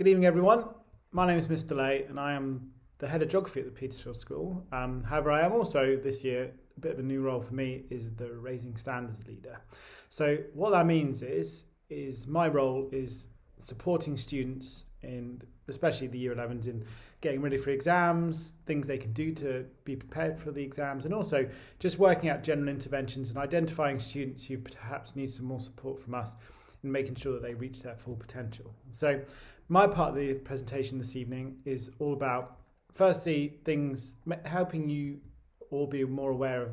Good evening, everyone. My name is Mr. Lay, and I am the head of geography at the Petersfield School. However, I am also this year, a bit of a new role for me is the Raising Standards leader. So what that means is my role is supporting students in, especially the year 11s, in getting ready for exams, things they can do to be prepared for the exams, and also just working out general interventions and identifying students who perhaps need some more support from us in making sure that they reach their full potential. So my part of the presentation this evening is all about, firstly, things helping you all be more aware of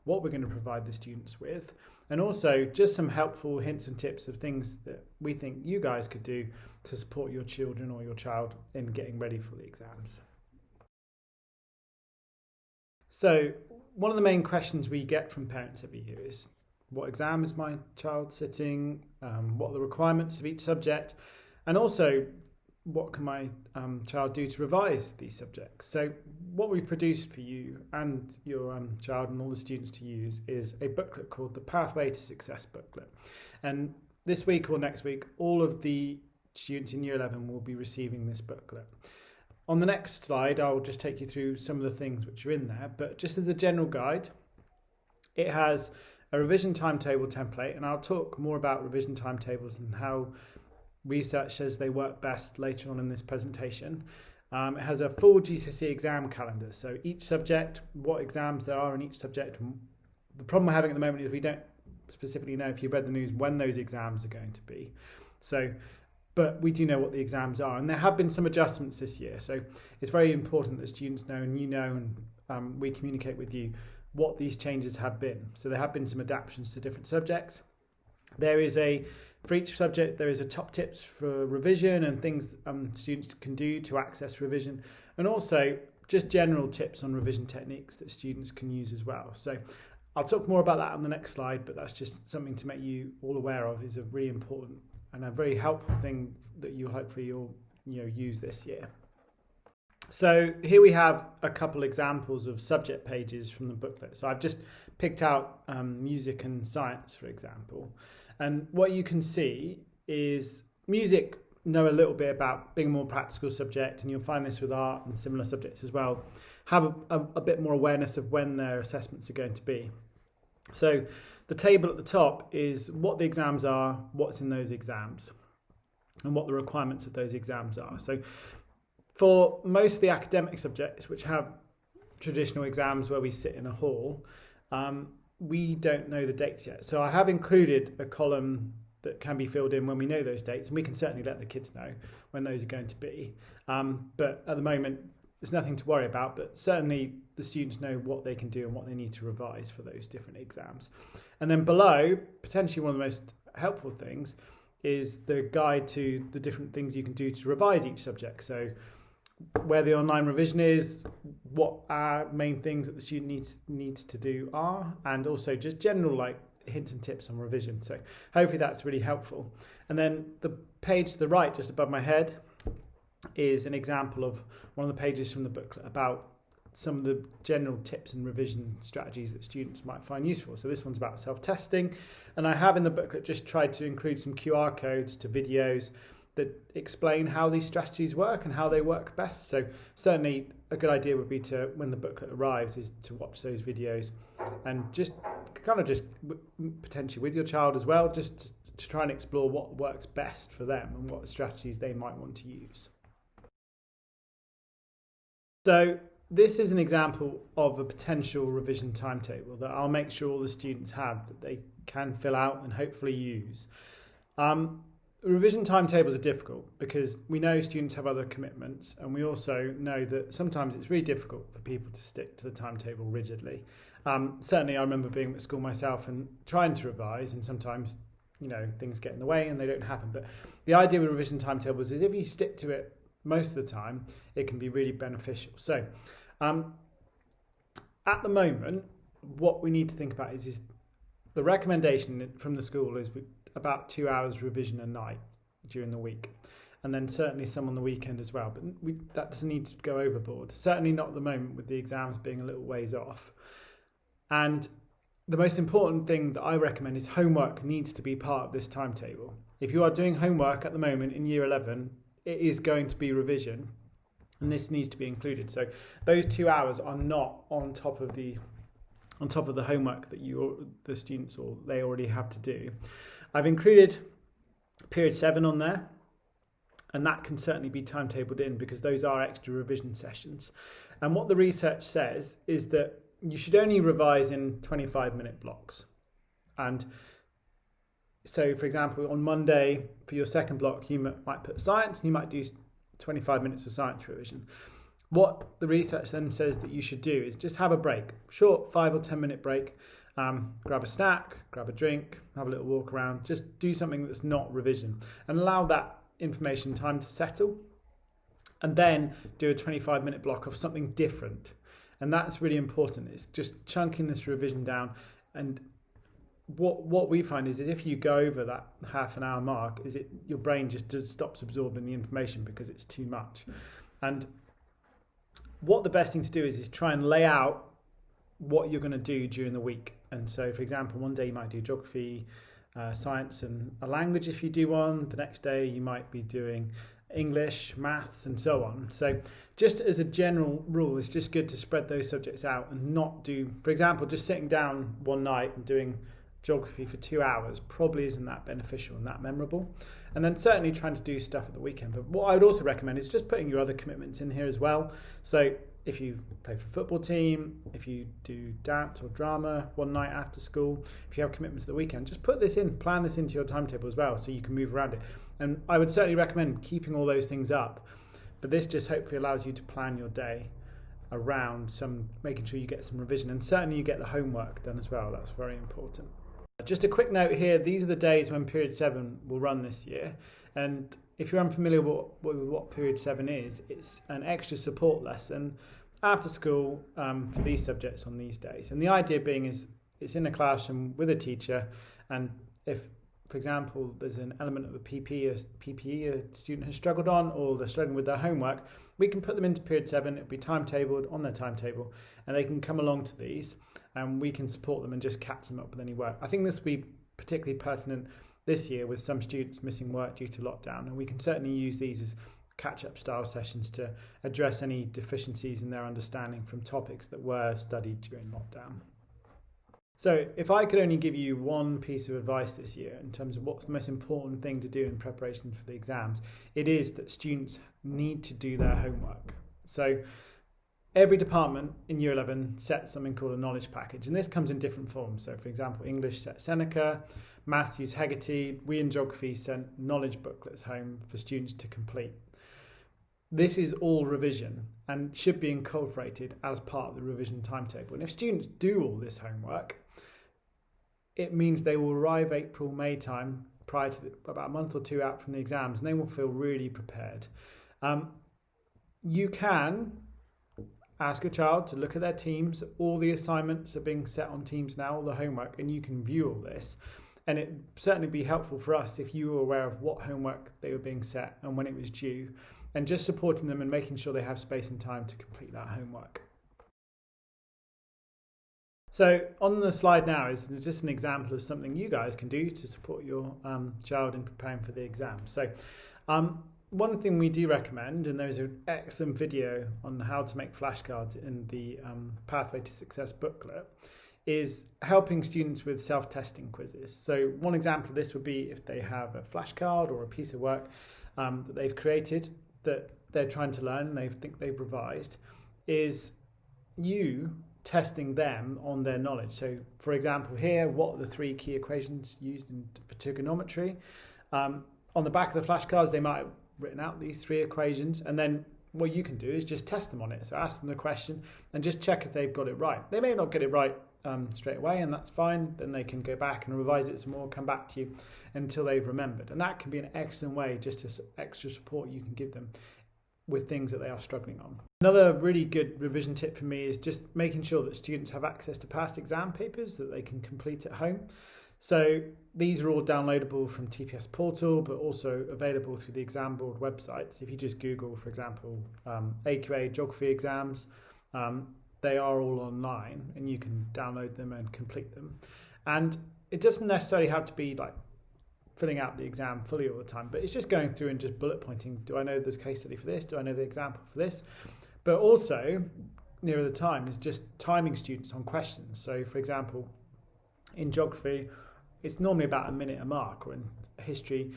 what we're going to provide the students with, and also just some helpful hints and tips of things that we think you guys could do to support your children or your child in getting ready for the exams. So one of the main questions we get from parents every year is, what exam is my child sitting? What are the requirements of each subject? And also, what can my child do to revise these subjects? So what we've produced for you and your child and all the students to use is a booklet called the Pathway to Success booklet. And this week or next week, all of the students in Year 11 will be receiving this booklet. On the next slide, I'll just take you through some of the things which are in there, but just as a general guide, it has a revision timetable template, and I'll talk more about revision timetables and how research says they work best later on in this presentation. It has a full GCSE exam calendar, so each subject, what exams there are in each subject. The problem we're having at the moment is we don't specifically know, if you've read the news, when those exams are going to be. But we do know what the exams are, and there have been some adjustments this year, so it's very important that students know, and you know, and we communicate with you what these changes have been. So there have been some adaptations to different subjects. For each subject, there is a top tips for revision and things students can do to access revision, and also just general tips on revision techniques that students can use as well. So I'll talk more about that on the next slide, but that's just something to make you all aware of. Is a really important and a very helpful thing that you hopefully you'll use this year. So here we have a couple examples of subject pages from the booklet. So I've just picked out music and science, for example. And what you can see is music know a little bit about being a more practical subject, and you'll find this with art and similar subjects as well, have a bit more awareness of when their assessments are going to be. So the table at the top is what the exams are, what's in those exams, and what the requirements of those exams are. So for most of the academic subjects, which have traditional exams where we sit in a hall, we don't know the dates yet. So I have included a column that can be filled in when we know those dates, and we can certainly let the kids know when those are going to be. But at the moment, there's nothing to worry about, but certainly the students know what they can do and what they need to revise for those different exams. And then below, potentially one of the most helpful things is the guide to the different things you can do to revise each subject. So where the online revision is, what our main things that the student needs to do are, and also just general hints and tips on revision. So hopefully that's really helpful. And then the page to the right, just above my head, is an example of one of the pages from the booklet about some of the general tips and revision strategies that students might find useful. So this one's about self-testing, and I have in the booklet just tried to include some QR codes to videos that explain how these strategies work and how they work best. So certainly a good idea would be to, when the booklet arrives, is to watch those videos and just potentially with your child as well, just to try and explore what works best for them and what strategies they might want to use. So this is an example of a potential revision timetable that I'll make sure all the students have, that they can fill out and hopefully use. Revision timetables are difficult because we know students have other commitments, and we also know that sometimes it's really difficult for people to stick to the timetable rigidly. Certainly I remember being at school myself and trying to revise, and sometimes things get in the way and they don't happen. But the idea with revision timetables is if you stick to it most of the time, it can be really beneficial. So at the moment, what we need to think about is the recommendation from the school is about 2 hours revision a night during the week, and then certainly some on the weekend as well, but that doesn't need to go overboard, certainly not at the moment with the exams being a little ways off. And the most important thing that I recommend is homework needs to be part of this timetable. If you are doing homework at the moment in year 11, it is going to be revision, and this needs to be included. So those 2 hours are not on top of the homework that the students or they already have to do. I've included period 7 on there, and that can certainly be timetabled in because those are extra revision sessions. And what the research says is that you should only revise in 25-minute blocks. And so, for example, on Monday for your second block, you might put science, and you might do 25 minutes of science revision. What the research then says that you should do is just have a break, short 5 or 10 minute break, grab a snack, grab a drink, have a little walk around, just do something that's not revision and allow that information time to settle, and then do a 25-minute block of something different. And that's really important. It's just chunking this revision down. And what we find is that if you go over that half an hour mark, your brain just stops absorbing the information because it's too much. And what the best thing to do is try and lay out what you're going to do during the week. And so, for example, one day you might do geography, science and a language if you do one. The next day you might be doing English, maths and so on. So just as a general rule, it's just good to spread those subjects out and not do, for example, just sitting down one night and doing geography for 2 hours probably isn't that beneficial and that memorable. And then certainly trying to do stuff at the weekend. But what I would also recommend is just putting your other commitments in here as well. So if you play for a football team, if you do dance or drama one night after school, if you have commitments at the weekend, just put this in, plan this into your timetable as well so you can move around it. And I would certainly recommend keeping all those things up, but this just hopefully allows you to plan your day around making sure you get some revision, and certainly you get the homework done as well. That's very important. Just a quick note here, these are the days when period 7 will run this year, and if you're unfamiliar with what period 7 is, it's an extra support lesson after school for these subjects on these days. And the idea being is it's in a classroom with a teacher, and if, for example, there's an element of a PPE a student has struggled on, or they're struggling with their homework, we can put them into period 7, it'll be timetabled on their timetable, and they can come along to these, and we can support them and just catch them up with any work. I think this will be particularly pertinent this year with some students missing work due to lockdown, and we can certainly use these as catch-up style sessions to address any deficiencies in their understanding from topics that were studied during lockdown. So if I could only give you one piece of advice this year in terms of what's the most important thing to do in preparation for the exams, it is that students need to do their homework. So every department in Year 11 sets something called a knowledge package, and this comes in different forms. So for example, English set Seneca, Maths use Hegarty, we in Geography sent knowledge booklets home for students to complete. This is all revision and should be incorporated as part of the revision timetable. And if students do all this homework, it means they will arrive April, May time, prior to about a month or two out from the exams, and they will feel really prepared. You can ask a child to look at their Teams. All the assignments are being set on Teams now, all the homework, and you can view all this. And it'd certainly be helpful for us if you were aware of what homework they were being set and when it was due, and just supporting them and making sure they have space and time to complete that homework. So on the slide now is just an example of something you guys can do to support your child in preparing for the exam. So one thing we do recommend, and there's an excellent video on how to make flashcards in the Pathway to Success booklet, is helping students with self-testing quizzes. So one example of this would be if they have a flashcard or a piece of work that they've created that they're trying to learn and they think they've revised, is you testing them on their knowledge. So for example here, what are the 3 key equations used for trigonometry? On the back of the flashcards they might have written out these 3 equations, and then what you can do is just test them on it. So ask them the question and just check if they've got it right. They may not get it right straight away, and that's fine. Then they can go back and revise it some more, come back to you until they've remembered. And that can be an excellent way, just as extra support you can give them with things that they are struggling on. Another really good revision tip for me is just making sure that students have access to past exam papers that they can complete at home. So these are all downloadable from TPS Portal, but also available through the exam board website. So if you just Google, for example, AQA geography exams, they are all online and you can download them and complete them. And it doesn't necessarily have to be like filling out the exam fully all the time, but it's just going through and just bullet pointing. Do I know the case study for this? Do I know the example for this? But also, nearer the time, is just timing students on questions. So, for example, in geography, it's normally about a minute a mark, or in history,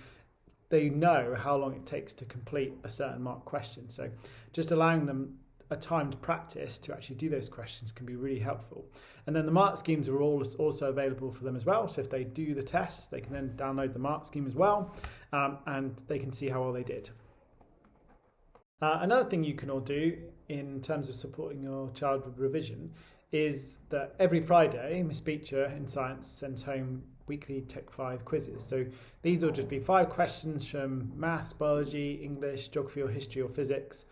they know how long it takes to complete a certain mark question. So just allowing them a timed practice to actually do those questions can be really helpful. And then the mark schemes are also available for them as well. So if they do the test, they can then download the mark scheme as well, and they can see how well they did. Another thing you can all do in terms of supporting your child with revision is that every Friday, Miss Beecher in Science sends home weekly Tech 5 quizzes. So these will just be 5 questions from maths, biology, English, geography or history or physics.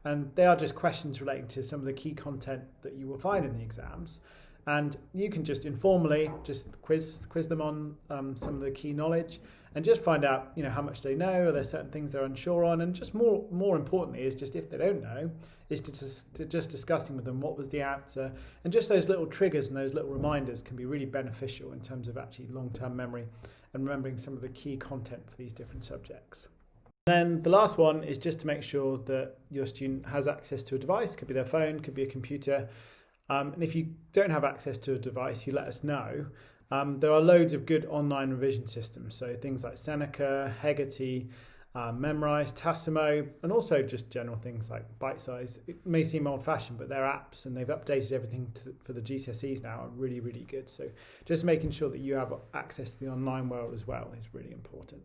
And they are just questions relating to some of the key content that you will find in the exams. And you can just informally just quiz them on some of the key knowledge and just find out, how much they know. Are there certain things they're unsure on? And just more importantly is just if they don't know, is to just discussing with them what was the answer. And just those little triggers and those little reminders can be really beneficial in terms of actually long-term memory and remembering some of the key content for these different subjects. Then the last one is just to make sure that your student has access to a device. Could be their phone, could be a computer. And if you don't have access to a device, you let us know. There are loads of good online revision systems, so things like Seneca, Hegarty, Memrise, Tassimo, and also just general things like Bitesize. It may seem old-fashioned, but they're apps and they've updated everything for the GCSEs now are really, really good. So just making sure that you have access to the online world as well is really important.